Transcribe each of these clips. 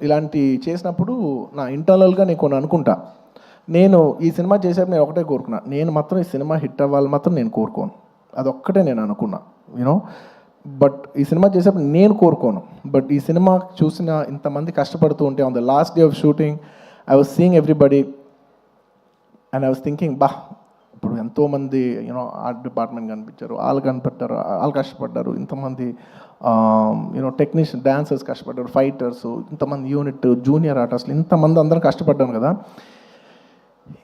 ఇలాంటి చేసినప్పుడు నా ఇంటర్నల్గా నేను కొన్ని అనుకుంటా. నేను ఈ సినిమా చేసేప్పుడు నేను ఒకటే కోరుకున్నా, నేను మాత్రం ఈ సినిమా హిట్ అవ్వాలి మాత్రం నేను కోరుకోను. అదొక్కటే నేను అనుకున్నా, యూనో. బట్ ఈ సినిమా చేసేప్పుడు నేను కోరుకోను. బట్ ఈ సినిమా చూసిన ఇంతమంది కష్టపడుతూ ఉంటే on the last day of shooting I was seeing everybody and I was thinking, ఇప్పుడు ఎంతోమంది యూనో ఆర్ట్ డిపార్ట్మెంట్ కనిపించారు, వాళ్ళు కనిపెట్టారు, వాళ్ళు కష్టపడ్డారు, ఇంతమంది యూనో టెక్నీషియన్, డాన్సర్స్ కష్టపడ్డారు, ఫైటర్స్, ఇంతమంది యూనిట్, జూనియర్ ఆర్టిస్టులు, ఇంతమంది అందరం కష్టపడ్డాను కదా.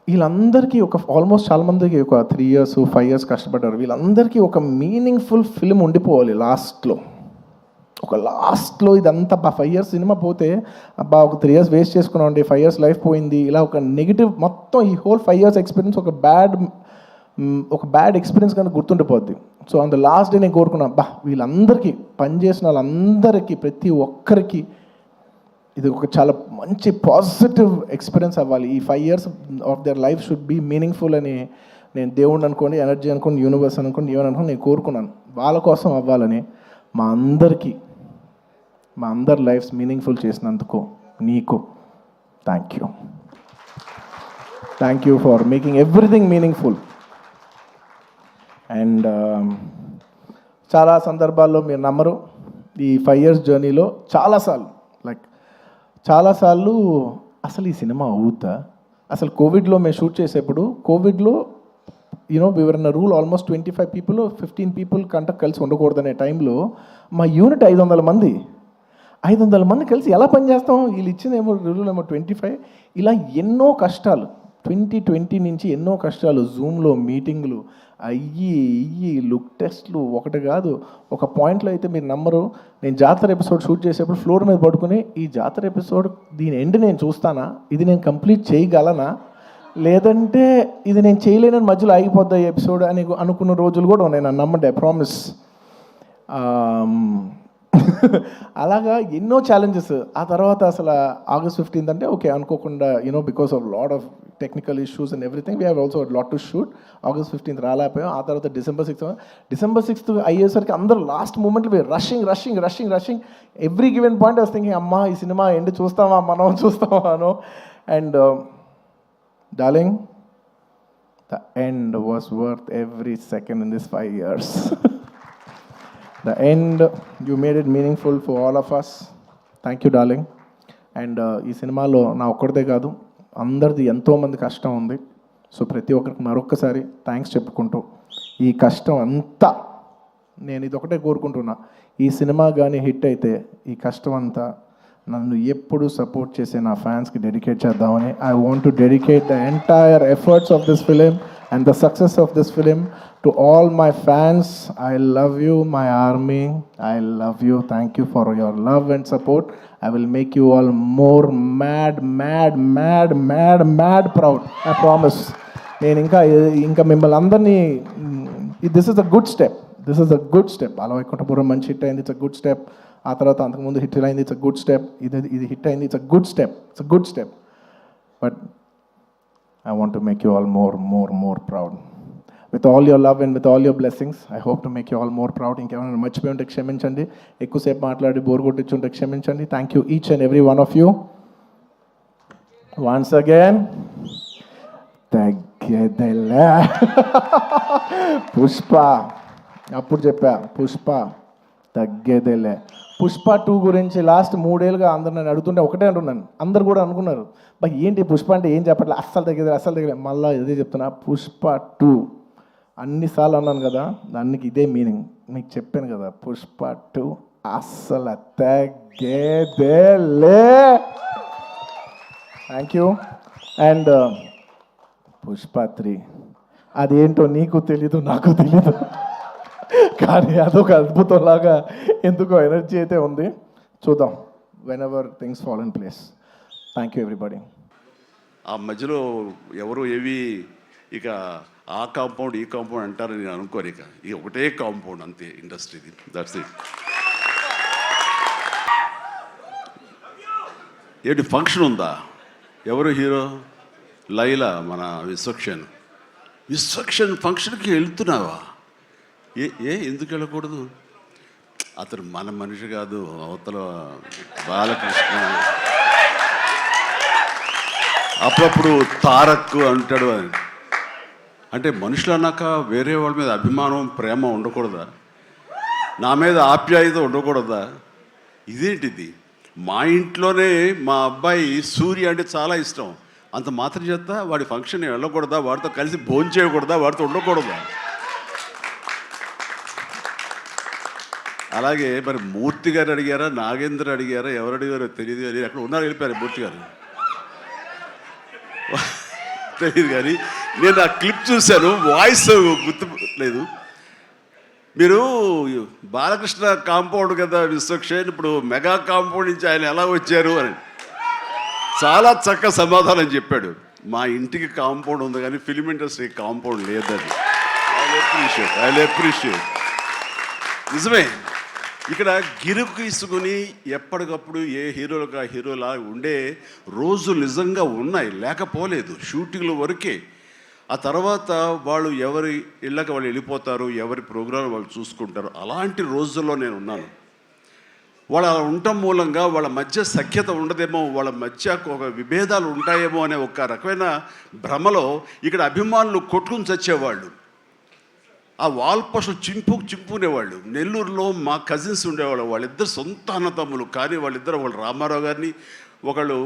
వీళ్ళందరికీ ఆల్మోస్ట్ చాలామందికి ఒక 3 years 5 years కష్టపడ్డారు. వీళ్ళందరికీ ఒక మీనింగ్ఫుల్ ఫిల్మ్ ఉండిపోవాలి లాస్ట్లో ఇదంతా 5 years సినిమా పోతే ఒక 3 years వేస్ట్ చేసుకున్నామండి, 5 years లైఫ్ పోయింది, ఇలా ఒక నెగిటివ్ మొత్తం ఈ హోల్ 5 years ఎక్స్పీరియన్స్ ఒక బ్యాడ్ ఎక్స్పీరియన్స్ కనుక గుర్తుండిపోద్ది. So on the last day నేను కోరుకున్నా, వీళ్ళందరికీ పనిచేసిన వాళ్ళందరికీ ప్రతి ఒక్కరికి ఇది ఒక చాలా మంచి పాజిటివ్ ఎక్స్పీరియన్స్ అవ్వాలి. ఈ 5 years of their life should be meaningful అని నేను దేవుడిని అనుకోండి, ఎనర్జీ అనుకోండి, యూనివర్స్ అనుకోండి, ఏమని అనుకోండి, నేను కోరుకున్నాను. వాళ్ళ కోసం అవ్వాలని మా అందరి లైఫ్స్ మీనింగ్ఫుల్ చేసినందుకు నీకు thank you for making everything meaningful. And చాలా సందర్భాల్లో మీరు నమ్మరు, ఈ 5 years జర్నీలో చాలాసార్లు అసలు ఈ సినిమా అవుతా, అసలు కోవిడ్లో మేము షూట్ చేసేప్పుడు కోవిడ్లో you know we were in rule almost 25 people 15 people కంట కలిసి ఉండకూడదనే టైంలో మా యూనిట్ 500 మంది కలిసి ఎలా పనిచేస్తాం? వీళ్ళు ఇచ్చిన రూల్ 25. ఇలా ఎన్నో కష్టాలు 2020 నుంచి ఎన్నో కష్టాలు, జూమ్లో మీటింగ్లు అయ్యి లుక్ టెస్ట్లు ఒకటి కాదు. ఒక పాయింట్లో అయితే మీరు నమ్మరు, నేను జాతర ఎపిసోడ్ షూట్ చేసేప్పుడు ఫ్లోర్ మీద పడుకుని ఈ జాతర ఎపిసోడ్ దీని ఎండ్ నేను చూస్తానా, ఇది నేను కంప్లీట్ చేయగలనా, లేదంటే ఇది నేను చేయలేనని మధ్యలో ఆగిపోద్దా ఈ ఎపిసోడ్ అని అనుకున్న రోజులు కూడా ఉన్నాయి. నన్ను నమ్మండి, ఐ ప్రామిస్. అలాగా ఎన్నో ఛాలెంజెస్. ఆ తర్వాత అసలు August 15th అంటే ఓకే అనుకోకుండా you know because of lot of technical issues and everything we have also lot to shoot. August 15th రాలేకపోయాం. ఆ తర్వాత December 6th అయ్యేసరికి అందరూ లాస్ట్ మూమెంట్లో rushing every given point I was thinking, అమ్మా ఈ సినిమా ఎండ్ చూస్తామా అనో. And darling, the end was worth every second in this 5 years. The end, you made it meaningful for all of us. Thank you, darling. And ఈ సినిమాలో నా ఒక్కడిదే కాదు, అందరిది ఎంతోమంది కష్టం ఉంది. సో ప్రతి ఒక్కరికి మరొక్కసారి థ్యాంక్స్ చెప్పుకుంటూ, ఈ కష్టం అంతా నేను ఇది ఒకటే కోరుకుంటున్నా, ఈ సినిమా కానీ హిట్ అయితే ఈ కష్టం అంతా నన్ను ఎప్పుడు సపోర్ట్ చేసే నా ఫ్యాన్స్కి డెడికేట్ చేద్దామని. I want to dedicate the entire efforts of this film and the success of this film to all my fans. I love you, my army. I love you. Thank you for your love and support. I will make you all more mad proud. I promise. నేను ఇంకా మిమ్మల్ని అందరినీ, this is a good step. Ala Vaikunthapuram మంచి hit అయింది, it's a good step. ఆ తర్వాత అంతకుముందు hit అయింది, ఇట్స్ అ గుడ్ స్టెప్. ఇది హిట్ అయింది, it's a good step. But I want to make you all more proud. With all your love and with all your blessings, I hope to make you all more proud. ఇంకేమైనా మర్చిపోయి ఉంటే క్షమించండి, ఎక్కువసేపు మాట్లాడి bore కొట్టించుంటే క్షమించండి. Thank you each and every one of you. Once again తగ్గేదేలే. పుష్ప అప్పుడు చెప్పా, పుష్ప తగ్గేదేలే. పుష్ప 2 గురించి లాస్ట్ 3 ఏళ్ళుగా అందరు నన్ను అడుగుతుంటే ఒకటే అంటున్నాను. అందరు కూడా అనుకున్నారు, ఏంటి పుష్ప అంటే ఏం చెప్పట్లే, అస్సలు తగ్గేది. మళ్ళీ ఇదే చెప్తున్నా, పుష్ప 2 అన్నిసార్లు అన్నాను కదా, దానికి ఇదే మీనింగ్. మీకు చెప్పాను కదా, పుష్ప 2 అస్సలు తగ్గేదేలే. Thank you. అండ్ పుష్ప 3 అదేంటో నీకు తెలీదు, నాకు తెలీదు, కానీ అదొక అద్భుతంలాగా ఎందుకో ఎనర్జీ అయితే ఉంది. చూద్దాం, when ever things fall in place. Thank you everybody. ఆ మధ్యలో ఎవరు ఏవి ఇక ఆ కాంపౌండ్ ఈ కాంపౌండ్ అంటారని నేను అనుకోను. ఇక ఒకటే కాంపౌండ్ అంతే ఇండస్ట్రీది. That's it. ఏంటి ఫంక్షన్ ఉందా? ఎవరు హీరో? లైలా, మన విశ్వక్షన్ ఫంక్షన్కి వెళ్తున్నావా? ఎందుకు వెళ్ళకూడదు? అతను మన మనిషి కాదు, అవతల బాలకృష్ణ. అప్పుడప్పుడు తారక్ అంటాడు అని. అంటే మనుషులు అన్నాక వేరే వాళ్ళ మీద అభిమానం ప్రేమ ఉండకూడదా? నా మీద ఆప్యాయత ఉండకూడదా? ఇదేంటిది? మా ఇంట్లోనే మా అబ్బాయి సూర్య అంటే చాలా ఇష్టం. అంత మాత్రం చేత వాడి ఫంక్షన్ వెళ్ళకూడదా? వాడితో కలిసి భోజనం చేయకూడదా? వాడితో ఉండకూడదా? అలాగే మరి మూర్తి గారు అడిగారా, నాగేంద్ర అడిగారా, ఎవరు అడిగారో తెలియదు కానీ అక్కడ ఉన్నారు, వెళ్ళిపోయారు మూర్తి గారు తెలియదు కానీ నేను ఆ క్లిప్ చూశాను, వాయిస్ గుర్తు లేదు. మీరు బాలకృష్ణ కాంపౌండ్ కదా విశ్వక్షేణ్, ఇప్పుడు మెగా కాంపౌండ్ నుంచి ఆయన ఎలా వచ్చారు అని చాలా చక్కగా సమాధానం చెప్పాడు. మా ఇంటికి కాంపౌండ్ ఉంది కానీ ఫిలిం ఇండస్ట్రీ కాంపౌండ్ లేదని. I appreciate. నిజమే, ఇక్కడ గిరుకు ఇసుకుని ఎప్పటికప్పుడు ఏ హీరోలకు ఆ హీరోలా ఉండే రోజులు నిజంగా ఉన్నాయి, లేకపోలేదు. షూటింగ్ల వరకే. ఆ తర్వాత వాళ్ళు ఎవరి ఇళ్ళకి వాళ్ళు వెళ్ళిపోతారు, ఎవరి ప్రోగ్రాం వాళ్ళు చూసుకుంటారు. అలాంటి రోజుల్లో నేను ఉన్నాను. వాళ్ళు అలా ఉండటం మూలంగా వాళ్ళ మధ్య సఖ్యత ఉండదేమో, వాళ్ళ మధ్య ఒక విభేదాలు ఉంటాయేమో అనే ఒక రకమైన భ్రమలో ఇక్కడ అభిమానులు కొట్టుకుని చచ్చేవాళ్ళు. ఆ వాల్ పోస్టులు చింపుకునేవాళ్ళు. నెల్లూరులో మా కజిన్స్ ఉండేవాళ్ళు, వాళ్ళిద్దరు సొంత అన్నతమ్ములు, కానీ వాళ్ళిద్దరు వాళ్ళు రామారావు గారిని, ఒకళ్ళు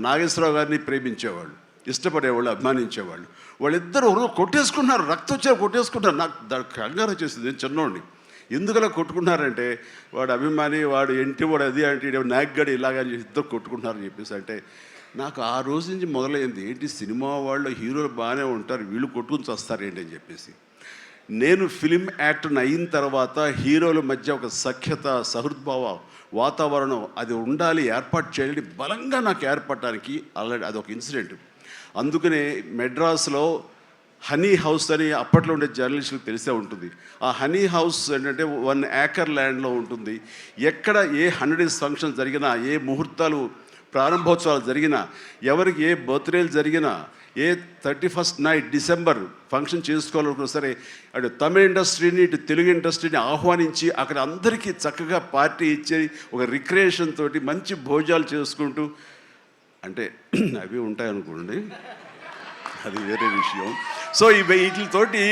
నాగేశ్వరరావు గారిని ప్రేమించేవాళ్ళు, ఇష్టపడేవాళ్ళు, అభిమానించేవాళ్ళు. వాళ్ళిద్దరు కొట్టేసుకున్నారు, రక్తం వచ్చే కొట్టేసుకున్నారు. నాకు దానికి కంగారు వచ్చేసింది. నేను చిన్నోడిని. ఎందుకలా కొట్టుకున్నారంటే వాడు అభిమాని, వాడు ఎంటి, వాడు అది అంటే నాగ్గడి ఇలాగని ఇద్దరు కొట్టుకుంటున్నారని చెప్పేసి. అంటే నాకు ఆ రోజు నుంచి మొదలైంది, ఏంటి సినిమా వాళ్ళు హీరోలు బాగానే ఉంటారు, వీళ్ళు కొట్టుకుని వస్తారు ఏంటి అని చెప్పేసి. నేను ఫిలిం యాక్టర్ని అయిన తర్వాత హీరోల మధ్య ఒక సఖ్యత, సహృద్భావ వాతావరణం అది ఉండాలి, ఏర్పాటు చేయాలి బలంగా నాకు ఏర్పడటానికి ఆల్రెడీ అదొక ఇన్సిడెంట్. అందుకనే మెడ్రాస్లో హనీ హౌస్ అని అప్పట్లో ఉండే జర్నలిస్టులకు తెలిసే ఉంటుంది. ఆ హనీ హౌస్ ఏంటంటే 1 acre ల్యాండ్లో ఉంటుంది. ఎక్కడ ఏ 100 days ఫంక్షన్ జరిగినా, ఏ ముహూర్తాలు ప్రారంభోత్సవాలు జరిగినా, ఎవరికి ఏ బర్త్డేలు జరిగినా, ఏ 31st నైట్ డిసెంబర్ ఫంక్షన్ చేసుకోవాలనుకున్నా సరే అటు తమిళ ఇండస్ట్రీని ఇటు తెలుగు ఇండస్ట్రీని ఆహ్వానించి అక్కడ అందరికీ చక్కగా పార్టీ ఇచ్చి ఒక రిక్రియేషన్ తోటి మంచి భోజనాలు చేసుకుంటూ, అంటే అవి ఉంటాయనుకోండి, అది వేరే విషయం. సో వీటితోటి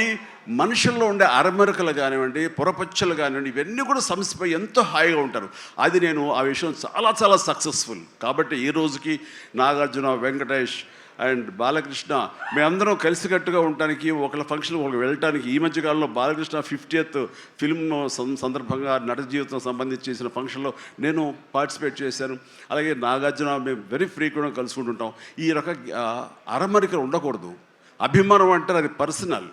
మనుషుల్లో ఉండే అరమరికలు కానివ్వండి, పొరపచ్చలు కానివ్వండి, ఇవన్నీ కూడా సమస్యపై ఎంతో హాయిగా ఉంటారు. అది నేను ఆ విషయం చాలా చాలా సక్సెస్ఫుల్. కాబట్టి ఈ రోజుకి నాగార్జున, వెంకటేష్ అండ్ బాలకృష్ణ మేమందరం కలిసికట్టుగా ఉండటానికి, ఒకళ్ళ ఫంక్షన్ ఒకళ్ళు వెళ్ళటానికి, ఈ మధ్యకాలంలో బాలకృష్ణ 50th ఫిల్మ్ సందర్భంగా నట జీవితం సంబంధించి చేసిన ఫంక్షన్లో నేను పార్టిసిపేట్ చేశాను. అలాగే నాగార్జున మేము వెరీ ఫ్రీక్వెంట్గా కలుసుకుంటుంటాం. ఈ రక అరమరికలు ఉండకూడదు. అభిమానం అంటే అది పర్సనల్.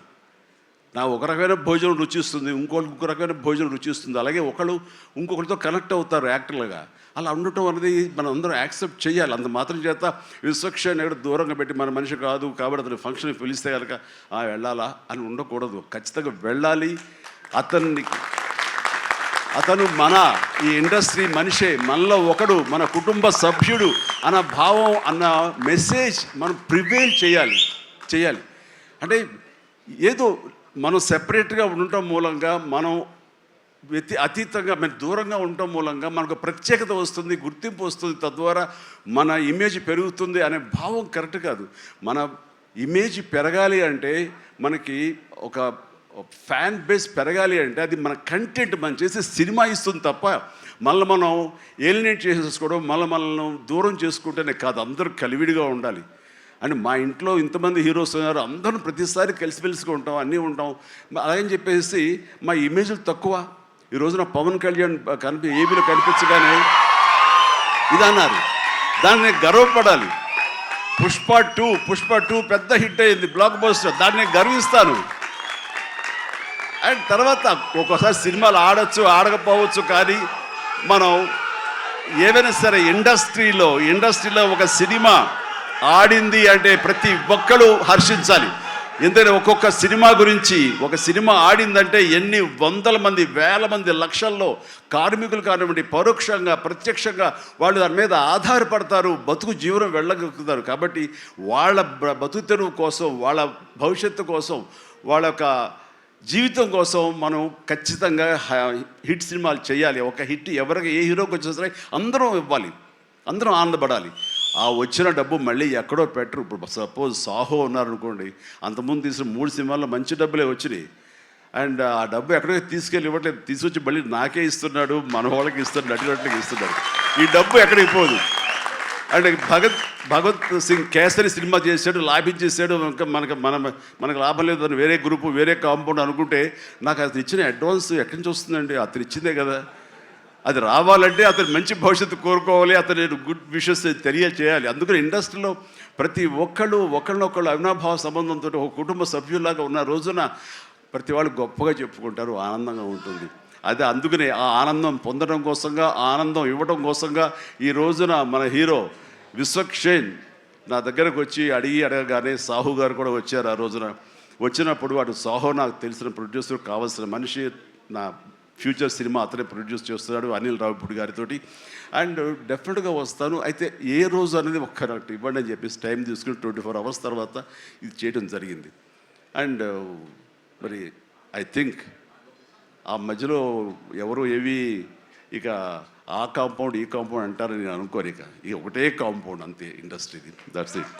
నా ఒక రకమైన భోజనం రుచిస్తుంది, ఇంకొక రకమైన భోజనం రుచిస్తుంది. అలాగే ఒకళ్ళు ఇంకొకరితో కనెక్ట్ అవుతారు యాక్టర్లుగా. అలా ఉండటం అనేది మనం అందరం యాక్సెప్ట్ చేయాలి. అంత మాత్రం చేత విశ్వక్షేణ్ ఎక్కడ దూరంగా పెట్టి మన మనిషి కాదు కాబట్టి అతను ఫంక్షన్కి పిలిస్తే కనుక వెళ్ళాలా అని ఉండకూడదు. ఖచ్చితంగా వెళ్ళాలి. అతను మన ఈ ఇండస్ట్రీ మనిషే, మనలో ఒకడు, మన కుటుంబ సభ్యుడు అన్న భావం, అన్న మెసేజ్ మనం ప్రివేల్ చేయాలి. అంటే ఏదో మనం సెపరేట్గా ఉండటం మూలంగా, మనం అతీతంగా మనం దూరంగా ఉండటం మూలంగా మనకు ప్రత్యేకత వస్తుంది, గుర్తింపు వస్తుంది, తద్వారా మన ఇమేజ్ పెరుగుతుంది అనే భావం కరెక్ట్ కాదు. మన ఇమేజ్ పెరగాలి అంటే, మనకి ఒక ఫ్యాన్ బేస్ పెరగాలి అంటే అది మన కంటెంట్, మనం చేసే సినిమా ఇస్తుంది తప్ప మనం ఏలినేట్ చేసేసుకోవడం, మనల్ని దూరం చేసుకుంటేనే కాదు. అందరూ కలివిడిగా ఉండాలి. అని మా ఇంట్లో ఇంతమంది హీరోస్ ఉన్నారు, అందరూ ప్రతిసారి కలిసిమెలిసిగా ఉంటాం, అన్నీ ఉంటాం. అలాగని చెప్పేసి మా ఇమేజ్లు తక్కువ. ఈ రోజున పవన్ కళ్యాణ్ ఏబీలో కనిపించగానే ఇది అన్నారు, దాన్ని గర్వపడాలి. పుష్ప 2 పెద్ద హిట్ అయింది, బ్లాక్ బస్టర్, దాన్ని గర్విస్తాను. అండ్ తర్వాత ఒక్కోసారి సినిమాలు ఆడచ్చు, ఆడకపోవచ్చు, కానీ మనం ఏవైనా సరే ఇండస్ట్రీలో ఒక సినిమా ఆడింది అంటే ప్రతి ఒక్కరు హర్షించాలి. ఎందుకంటే ఒక్కొక్క సినిమా గురించి, ఒక సినిమా ఆడిందంటే ఎన్ని వందల మంది, వేల మంది, లక్షల్లో కార్మికులు కానివ్వండి, పరోక్షంగా ప్రత్యక్షంగా వాళ్ళు దాని మీద ఆధారపడతారు, బతుకు జీవనం వెళ్ళగలుగుతారు. కాబట్టి వాళ్ళ బతుకు తెరువు కోసం, వాళ్ళ భవిష్యత్తు కోసం, వాళ్ళ యొక్క జీవితం కోసం మనం ఖచ్చితంగా హిట్ సినిమాలు చేయాలి. ఒక హిట్ ఎవరికి ఏ హీరోకి వచ్చినా సరే అందరం ఇవ్వాలి, అందరం ఆనందపడాలి. ఆ వచ్చిన డబ్బు మళ్ళీ ఎక్కడో పెట్టరు. ఇప్పుడు సపోజ్ సాహో ఉన్నారనుకోండి, అంతకుముందు తీసిన 3 సినిమాల్లో మంచి డబ్బులే వచ్చినాయి. అండ్ ఆ డబ్బు ఎక్కడో తీసుకెళ్ళి ఇవ్వట్లేదు, తీసుకొచ్చి మళ్ళీ నాకే ఇస్తున్నాడు, మన వాళ్ళకి ఇస్తున్నాడు, నటినట్లకి ఇస్తున్నాడు. ఈ డబ్బు ఎక్కడికి పోదు. అంటే భగత్ సింగ్ కేసరి సినిమా చేశాడు, లాభించేసాడు, ఇంకా మనకు లాభం లేదు అని వేరే గ్రూపు వేరే కాంపౌండ్ అనుకుంటే, నాకు అతను ఇచ్చిన అడ్వాన్స్ ఎక్కడి నుంచి వస్తుందండి? అతను ఇచ్చిందే కదా. అది రావాలంటే అతను మంచి భవిష్యత్తు కోరుకోవాలి, అతను గుడ్ విషెస్ తెలియచేయాలి. అందుకని ఇండస్ట్రీలో ప్రతి ఒక్కళ్ళు ఒకళ్ళనొకళ్ళు అవినాభావ సంబంధంతో ఒక కుటుంబ సభ్యుల్లాగా ఉన్న రోజున ప్రతి వాళ్ళు గొప్పగా చెప్పుకుంటారు, ఆనందంగా ఉంటుంది. అదే అందుకనే ఆ ఆనందం పొందడం కోసంగా, ఆనందం ఇవ్వడం కోసంగా ఈ రోజున మన హీరో విశ్వక్షేణ్ నా దగ్గరకు వచ్చి అడగగానే సాహు గారు కూడా వచ్చారు. ఆ రోజున వచ్చినప్పుడు వాడు సాహు నాకు తెలిసిన ప్రొడ్యూసర్, కావాల్సిన మనిషి, నా ఫ్యూచర్ సినిమా అతనే ప్రొడ్యూస్ చేస్తున్నాడు అనిల్ రావిపూడి గారితో. అండ్ డెఫినెట్గా వస్తాను, అయితే ఏ రోజు అనేది ఒక్క నాకు ఇవ్వండి అని చెప్పేసి టైం తీసుకుని 24 అవర్స్ తర్వాత ఇది చేయడం జరిగింది. అండ్ మరి ఐ థింక్ ఆ మధ్యలో ఎవరు ఏవి ఇక ఆ కాంపౌండ్ ఈ కాంపౌండ్ అంటారని నేను అనుకోను. ఇక ఒకటే కాంపౌండ్ అంతే ఇండస్ట్రీది. That's it.